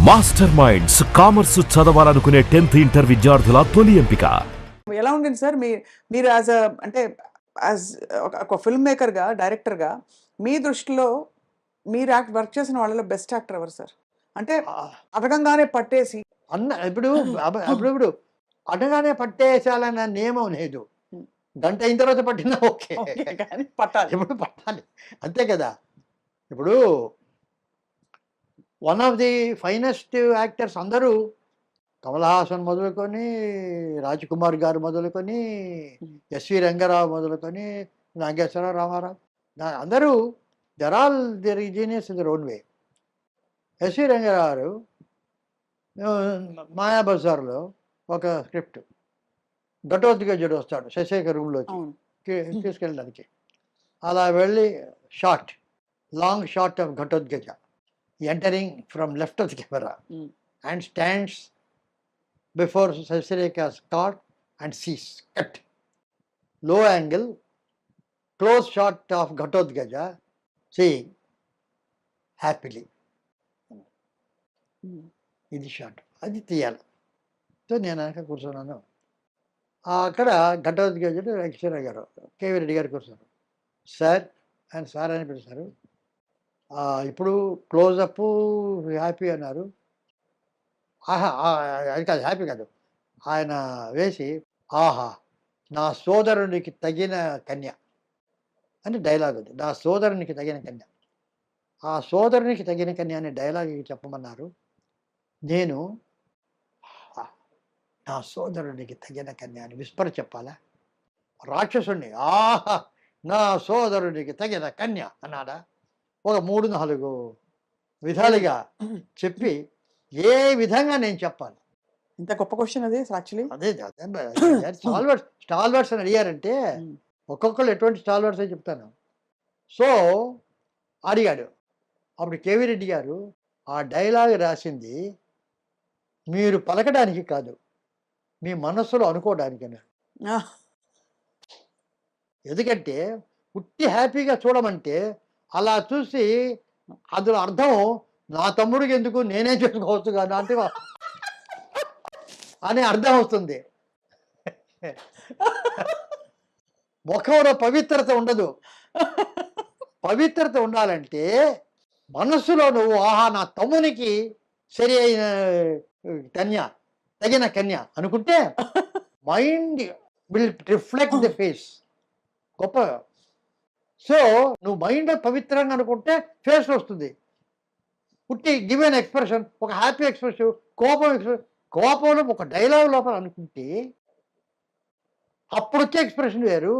Master minds commerce చదవాలనుకునే 10th inter విద్యార్థుల తొలి ఎంపిక. ఎలా ఉండింది సార్ మీరు యాజ్ అంటే యాజ్ ఒక ఫిల్మ్ మేకర్గా డైరెక్టర్గా మీ దృష్టిలో మీరు వర్క్ చేసిన వాళ్ళలో బెస్ట్ యాక్టర్ ఎవరు సార్? అంటే అడగంగానే పట్టేసి ఇప్పుడు అప్పుడప్పుడు అడగానే పట్టేసాలన్న నియమం లేదు. గంట అయిన తర్వాత పట్టినా ఓకే, కానీ పట్టాలి. ఇప్పుడు పట్టాలి అంతే కదా. ఇప్పుడు one of the finest actors అందరూ కమల్ హాసన్ మొదలుకొని, రాజ్ కుమార్ గారు మొదలుకొని, ఎస్వి రంగారావు మొదలుకొని, నాగేశ్వరరావు, రామారావు, అందరూ they're all they're genius in their own way. SV Rangarao గారు మాయాబజార్లో ఒక స్క్రిప్ట్ ఘటోద్గజుడు వస్తాడు శశేఖర్ రూమ్లోకి తీసుకెళ్ళడానికి. అలా వెళ్ళి short, long short of Ghatotkacha entering from left of the camera and stands before Sasireka's cart and sees cut. Low angle, close shot of Ghatotkacha seeing happily. ఇది shot, అది తీయాలి. సో నేను వెనక కూర్చున్నాను. అక్కడ ఘటోద్గజుడు వెంకటేశ్వర గారు, కేవీ రెడ్డి గారు కూర్చున్నారు. సార్ ఆయన సార్ అని పిలిచారు. ఇప్పుడు క్లోజప్ హ్యాపీ అన్నారు. అది కాదు, హ్యాపీ కాదు, ఆయన వేసి ఆహా నా సోదరునికి తగిన కన్య అని డైలాగ్ ఉంది. నా సోదరునికి తగిన కన్య, ఆ సోదరునికి తగిన కన్య అనే డైలాగ్ చెప్పమన్నారు. నేను నా సోదరునికి తగిన కన్య అని విస్పర్ చెప్పాలా? రాక్షసుణ్ణి ఆహా నా సోదరునికి తగిన కన్య అన్నాడా? ఒక 3-4 విధాలుగా చెప్పి ఏ విధంగా నేను చెప్పాలి? ఇంత గొప్ప క్వశ్చన్ అది యాక్చువల్లీ. అదే స్టాల్వర్డ్స్ అని అడిగారంటే ఒక్కొక్కరు ఎటువంటి స్టాల్వర్డ్స్ అని చెప్తాను. సో అడిగాడు. అప్పుడు కేవీ రెడ్డి గారు ఆ డైలాగ్ రాసింది మీరు పలకడానికి కాదు, మీ మనస్సులో అనుకోవడానికి అన్నారు. ఎందుకంటే ఉట్టి హ్యాపీగా చూడమంటే అలా చూసి అందులో అర్థం నా తమ్ముడికి ఎందుకు నేనే చేసుకోవచ్చు కదా అంటే అనే అర్థం వస్తుంది. ముఖంలో పవిత్రత ఉండదు. పవిత్రత ఉండాలంటే మనస్సులో నువ్వు ఆహా నా తమ్మునికి సరి అయిన కన్య, తగిన కన్య అనుకుంటే mind will reflect the face. గొప్ప. సో నువ్వు మైండ్ పవిత్రంగా అనుకుంటే ఫేస్ వస్తుంది. పుట్టి గివెన్ ఎక్స్ప్రెషన్, ఒక హ్యాపీ ఎక్స్ప్రెషన్, కోపంలో ఒక డైలాగ్ లోపల అనుకుంటే అప్పుడు వచ్చే ఎక్స్ప్రెషన్ వేరు.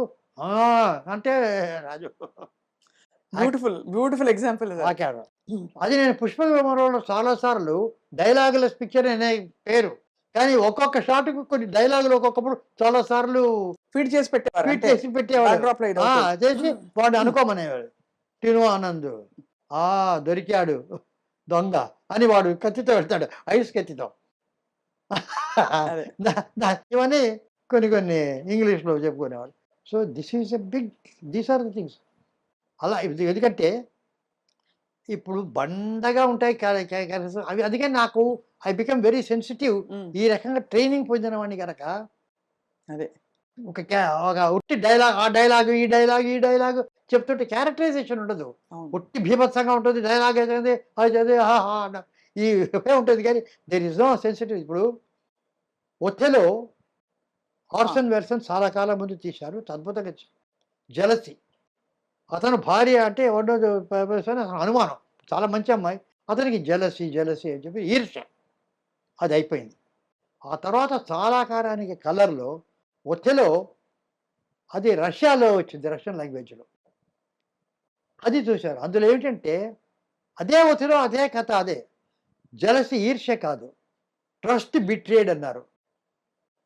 అంటే రాజు బ్యూటిఫుల్ ఎగ్జాంపుల్ అది. నేను పుష్ప విమానంలో చాలాసార్లు డైలాగుల పిక్చర్ అనే పేరు, కానీ ఒక్కొక్క షాట్కు కొన్ని డైలాగులు ఒక్కొక్కప్పుడు చాలాసార్లు ఫీడ్ చేసి పెట్టేవాడు చేసి వాడు అనుకోమనేవాడు. టిను ఆనంద్ దొరికాడు దొంగ అని వాడు కత్తితో వెళ్తాడు, ఐస్ కత్తితో. ఇవన్నీ కొన్ని ఇంగ్లీష్లో చెప్పుకునేవాడు. So these are the things. అలా ఎందుకంటే ఇప్పుడు బండగా ఉంటాయి క్యారెక్టర్స్ అవి. అందుకే నాకు ఐ బికమ్ వెరీ సెన్సిటివ్. ఈ రకంగా ట్రైనింగ్ పొందిన వాడిని కనుక అదే ఒక ఉట్టి డైలాగ్, ఆ డైలాగ్ ఈ డైలాగ్ చెప్తుంటే క్యారెక్టరైజేషన్ ఉండదు. ఉట్టి భీభత్సంగా ఉంటుంది డైలాగ్, అయితే ఈ ఉంటుంది కానీ దేర్ ఇస్ నో సెన్సిటివ్. ఇప్పుడు ఒథెలో ఆర్సన్ వెల్సన్ చాలా కాలం ముందు తీశారు, అద్భుతంగా జలసి. అతను భార్య అంటే అనుమానం, చాలా మంచి అమ్మాయి, అతనికి జలసి అని చెప్పి ఈర్ష్య, అది అయిపోయింది. ఆ తర్వాత చాలా కాలానికి కలర్లో ఒథెలో, అది రష్యాలో వచ్చింది, రష్యన్ లాంగ్వేజ్లో, అది చూశారు. అందులో ఏమిటంటే అదే ఒథెలో అదే కథ, అదే జలసి, ఈర్ష్య కాదు, ట్రస్ట్ బిట్రేడ్ అన్నారు.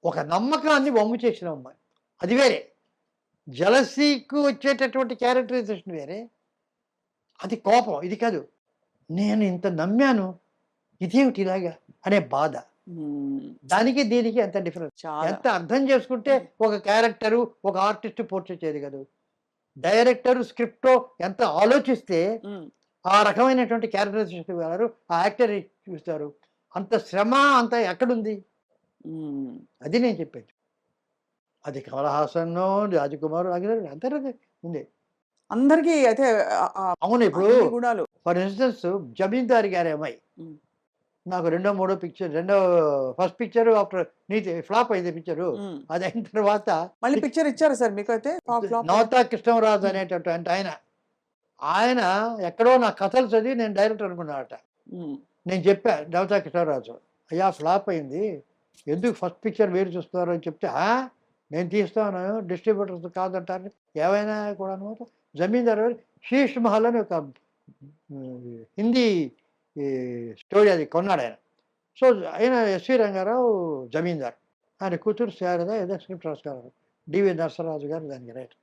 ఒక నమ్మకాన్ని వమ్ము చేసిన అమ్మాయి, అది వేరే. జలసీకు వచ్చేటటువంటి క్యారెక్టరైజేషన్ వేరే, అది కోపం, ఇది కాదు. నేను ఇంత నమ్మాను, ఇదేమిటి ఇలాగా అనే బాధ. దానికి దీనికి ఎంత డిఫరెన్స్, ఎంత అర్థం చేసుకుంటే ఒక క్యారెక్టరు, ఒక ఆర్టిస్ట్ పోర్ట్రేట్ చేయదు కదా. డైరెక్టర్ స్క్రిప్ట్ ఎంత ఆలోచిస్తే ఆ రకమైనటువంటి క్యారెక్టరైజేషన్ ఆ యాక్టర్ చూస్తారు. అంత శ్రమ అంత ఎక్కడుంది? ఉమ్. అది నేను చెప్పేది. అది కమల్ హాసన్, రాజకుమార్ అందరూ ఉంది. అందరికీ అయితే అవును. ఇప్పుడు అన్ని గుణాలు. ఫర్ ఇన్స్టెన్స్ 'జమీందార్ గారి అమ్మాయి' ఉమ్. నాకు మూడో పిక్చర్ ఫస్ట్ పిక్చర్ ఆఫ్టర్ నీతి ఫ్లాప్ అయింది పిక్చరు. ఉమ్. అది అయిన తర్వాత మళ్ళీ పిక్చర్ ఇచ్చారా సార్ మీకు అయితే ఫ్లాప్? నవతా కృష్ణరాజు అనేటటువంటి ఆయన ఎక్కడో నా కథలు చదివి నేను డైరెక్టర్ అనుకున్నాడట. నేను చెప్పా నవతా కృష్ణరాజు, అయ్యా ఫ్లాప్ అయింది, ఎందుకు ఫస్ట్ పిక్చర్ వేరు చూస్తున్నారు అని చెప్తే, నేను తీస్తాను డిస్ట్రిబ్యూటర్స్ కాదంటారు, ఏవైనా కూడా అనమాట. జమీందార్ శీష్ మహల్ అని ఒక హిందీ స్టోరీ అది కొన్నాడు ఆయన. సో ఆయన ఎస్వి రంగారావు జమీందార్, ఆయన కూతురు శారద ఏదో స్క్రిప్ట్ రాసుకున్నారు, డివి నరసరాజు గారు దానికి రైట్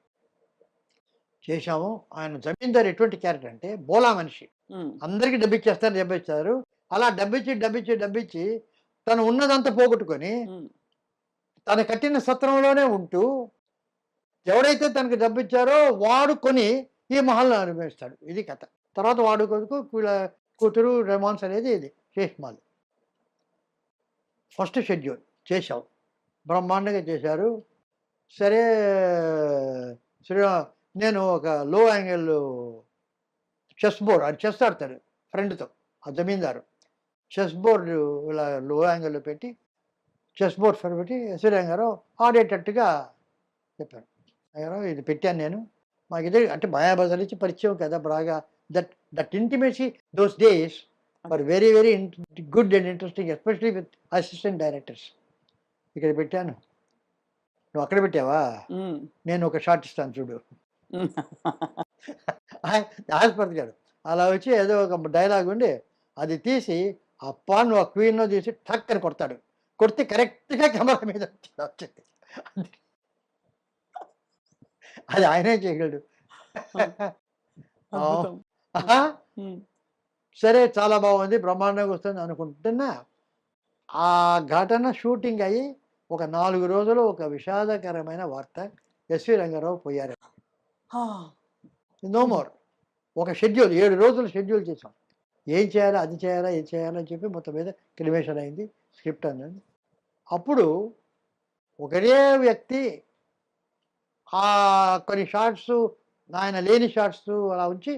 చేశాము. ఆయన జమీందార్ ఎటువంటి క్యారెక్టర్ అంటే బోలా మనిషి, అందరికీ డబ్బిచ్చేస్తారు. అలా డబ్బిచ్చి తను ఉన్నదంతా పోగొట్టుకొని తను కట్టిన సత్రంలోనే ఉంటూ ఎవడైతే తనకు డబ్బిచ్చారో వాడు కొని ఈ మహల్ని అనుభవిస్తాడు. ఇది కథ. తర్వాత వాడు కొడుకు కూతురు రెమాన్స్ అనేది ఇది శేష్ మహల్. ఫస్ట్ షెడ్యూల్ చేశాం, బ్రహ్మాండంగా చేశారు. సరే నేను ఒక లో యాంగిల్ చెస్ బోర్డ్, అది చెస్ ఆడతాడు ఫ్రెండ్తో, ఆ జమీందారు చెస్ బోర్డు ఇలా లో యాంగిల్లో పెట్టి చెస్ బోర్డ్ పెట్టి ఎస్వి రంగారావు ఆడేటట్టుగా చెప్పాను. రంగారావు ఇది పెట్టాను నేను, మాకు ఇదే అంటే మాయాబజార్ నుంచి పరిచయం కదా బాగా. That intimacy those days for very very good and interesting, especially with assistant directors. ఇక్కడ పెట్టాను, నువ్వు అక్కడ పెట్టావా, నేను ఒక షార్ట్ ఇస్తాను చూడు. ఆస్పత్రి అలా వచ్చి ఏదో ఒక డైలాగ్ ఉండి అది తీసి అప్పా నువ్వు ఆ క్వీన్లో తీసి టక్ అని కొడతాడు. కొడితే కరెక్ట్గా కెమెరా మీద వచ్చింది. అది ఆయనే చేయగలడు. సరే చాలా బాగుంది, బ్రహ్మాండంగా వస్తుంది అనుకుంటున్నా. ఆ ఘటన షూటింగ్ అయ్యి ఒక 4 రోజులు ఒక విషాదకరమైన వార్త, ఎస్వి రంగారావు పోయారు. No more. ఒక షెడ్యూల్ 7 రోజులు షెడ్యూల్ చేసాం, ఏం చేయాలా అది చేయాలా ఇది చేయాలని చెప్పి మొత్తం మీద క్రిమేషన్ అయింది, స్క్రిప్ట్ అన్నది. అప్పుడు ఒకరే వ్యక్తి కొన్ని షార్ట్స్ ఆయన లేని షార్ట్స్ అలా ఉంచి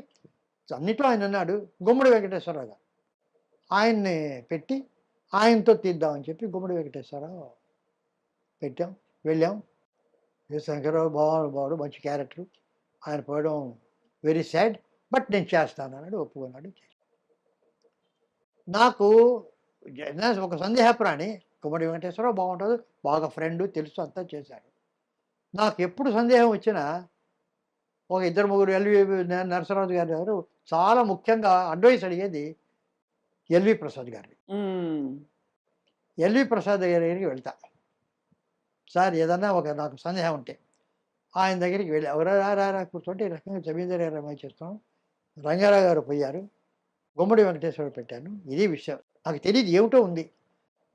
అన్నిట్లో ఆయన ఉన్నాడు, గుమ్మడి వెంకటేశ్వరరావు గారు. ఆయన్ని పెట్టి ఆయనతో తీద్దామని చెప్పి గుమ్మడి వెంకటేశ్వరరావు పెట్టాం, వెళ్ళాం. శంకరరావు బాగుడు మంచి క్యారెక్టర్, ఆయన పోవడం వెరీ సాడ్, బట్ నేను చేస్తాను అన్నాడు, ఒప్పుకున్నాడు. నాకు ఒక సందేహప్రాణి గుమ్మడి వెంకటేశ్వరరావు బాగుంటుంది, బాగా ఫ్రెండ్ తెలుసు, అంతా చేశాడు. నాకు ఎప్పుడు సందేహం వచ్చినా ఒక 2-3 ఎల్వి నరసరాజు గారు చాలా ముఖ్యంగా అడ్వైస్ అడిగేది ఎల్వి ప్రసాద్ గారిని. ఎల్వి ప్రసాద్ దగ్గరికి వెళ్తా, సార్ ఏదన్నా నాకు సందేహం ఉంటే ఆయన దగ్గరికి వెళ్ళి ఎవరా కూర్చుంటే ఈ రకంగా జమీందార్ గారు అమ్మాయి చేస్తాం, రంగారావు గారు పోయారు, గుమ్మడి వెంకటేశ్వర పెట్టాను, ఇది విషయం నాకు తెలియదు ఏమిటో ఉంది,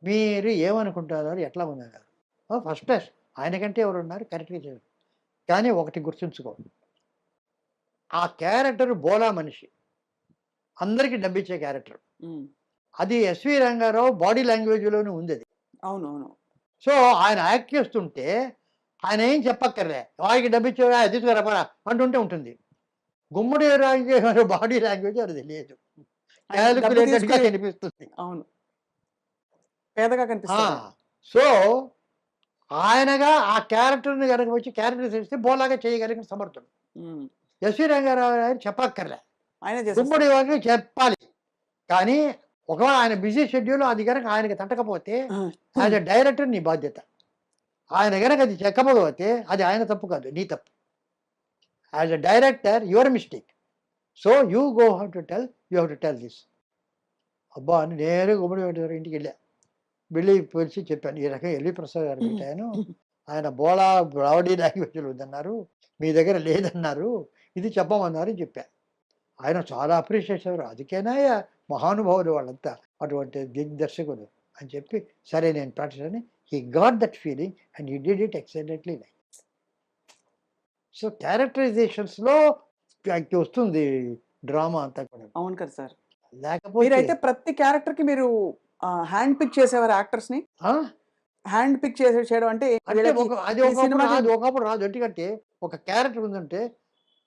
మీరు ఏమనుకుంటున్నారు, ఎట్లా ఉన్నారు. ఫస్ట్ క్లాస్, ఆయనకంటే ఎవరు ఉన్నారు, కరెక్ట్గా చేయరు. కానీ ఒకటి గుర్తుంచుకో, ఆ క్యారెక్టర్ బోలా మనిషి, అందరికీ డబ్బిచ్చే క్యారెక్టర్. అది ఎస్వి రంగారావు బాడీ లాంగ్వేజ్లోనే ఉంది అది. అవునవును. సో ఆయన యాక్ట్ చేస్తుంటే ఆయన ఏం చెప్పక్కర్లే, వాడికి డబ్బిచ్చా తీసుకురాపరా అంటుంటే ఉంటుంది. గుమ్మడి రాజు బాడీ లాంగ్వేజ్ అది తెలియదు, క్యాలిక్యులేటెడ్గా కనిపిస్తుంది. అవును, పేదగా కనిపిస్తుంది. సో ఆయనగా ఆ క్యారెక్టర్ని కనుక వచ్చి క్యారెక్టర్ చేస్తే బోలాగా చేయగలిగిన సమర్థుడు ఎస్వి రంగారావు గారు చెప్పక్కర్లే, గుమ్మడి వారికి చెప్పాలి. కానీ ఒకవేళ ఆయన బిజీ షెడ్యూల్ అది కనుక ఆయనకి తట్టకపోతే యాజ్ ఎ డైరెక్టర్ నీ బాధ్యత. ఆయన కనుక అది చెక్కకపోతే అది ఆయన తప్పు కాదు, నీ తప్పు. As a director your mistake. So you go have to tell this. అబ్బా అని నేరుగా గుమ్మడి వెంకటేశ్వర ఇంటికి వెళ్ళి పిలిచి చెప్పాను, ఈ రకంగా ఎల్వి ప్రసాద్ గారు పెట్టాను, ఆయన బోలా బాడీ లాంగ్వేజ్లు ఉందన్నారు, మీ దగ్గర లేదన్నారు, ఇది చెప్పమన్నారు అని చెప్పాను. ఆయన చాలా అప్రిషియేట్ చేశారు, అందుకేనా మహానుభావులు వాళ్ళంతా అటువంటి దిగ్దర్శకులు అని చెప్పి, సరే నేను ప్రాక్టీస్ అని he got that feeling and he did it excellently. So క్యారెక్టరైజేషన్స్లో వస్తుంది డ్రామా అంతా కూడా. అవును కదా సార్. లేకపోతే అయితే ప్రతి క్యారెక్టర్కి మీరు హ్యాండ్ పిక్ చేసేవారు యాక్టర్స్ ని, ఆ? హ్యాండ్ పిక్ చేయడం అంటే అంటే వీళ్ళకి అది ఈ ఒకప్పుడు సినిమాకి- రాదు, ఒకప్పుడు రాదు. ఎందుకంటే ఒక క్యారెక్టర్ ఉందంటే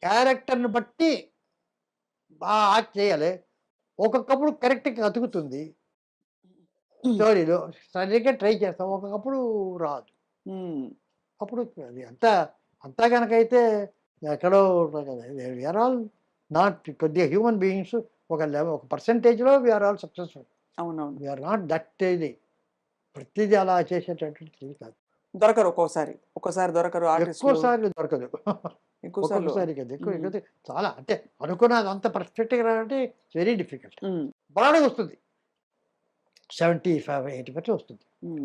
క్యారెక్టర్ని బట్టి బాగా యాక్ట్ చేయాలి. ఒక్కొక్కప్పుడు కరెక్ట్గా అతుకుతుంది స్టోరీలో, సరిగ్గా ట్రై చేస్తాం, ఒక్కొక్కప్పుడు రాదు. ఉమ్, అప్పుడు అది అంతా కనుకైతే ఎక్కడో వీఆర్ ఆల్ నాట్ కొద్దిగా హ్యూమన్ బీయింగ్స్, ఒక పర్సంటేజ్లో వీఆర్ ఆల్ సక్సెస్ఫుల్. అవునవును, వీఆర్ నాట్ దట్ ఇది ప్రతిదీ అలా చేసేటటువంటి కాదు. దొరకరు ఒక్కోసారి దొరకరు ఆర్టిస్ట్, ఎక్కువసార్లు దొరకదు, ఎక్కువసార్లు ఒక్కొక్కసారి కదా ఎక్కువ మ్మ్. ఎక్కువ చాలా అంటే అనుకున్నది అంత పర్ఫెక్ట్గా రావాలంటే వెరీ డిఫికల్ట్. బాగా వస్తుంది, 75-80% వస్తుంది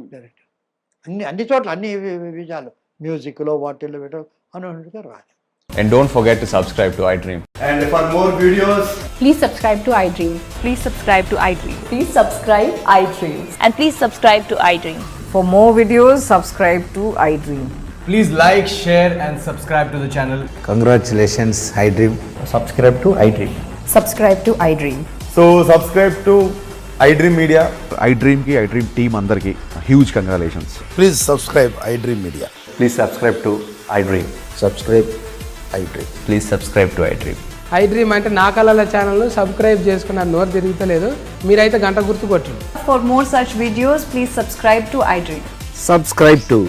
డైరెక్ట్. అన్ని చోట్ల అన్ని విజయాలు మ్యూజిక్లో వాటిల్లో పెట్టడం అనుకున్నట్టుగా రాదు. And don't forget to subscribe to iDream. And for more videos, Please subscribe to iDream. Please subscribe to iDream. Please subscribe iDream. And please subscribe to iDream. For more videos, subscribe to iDream. Please like, share and subscribe to the channel. Congratulations, iDream. Subscribe to iDream. Subscribe to iDream. So subscribe to iDream Media. IDream కి iDream team అందరికి huge congratulations. Please subscribe iDream Media. Please subscribe to iDream. Subscribe iDream. Please subscribe to iDream. iDream అంటే నా కళల ఛానల్ను subscribe చేసుకున్న నోరు తిరుగుతలేదు, మీరైతే గంట గుర్తు కొట్టండి. For more such videos, please subscribe to iDream. Subscribe to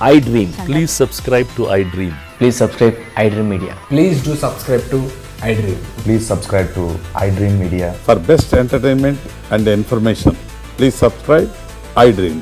iDream. Please subscribe to iDream. Please subscribe iDream Media. Please do subscribe to iDream. Please subscribe to iDream Media. for best entertainment and information, please subscribe iDream.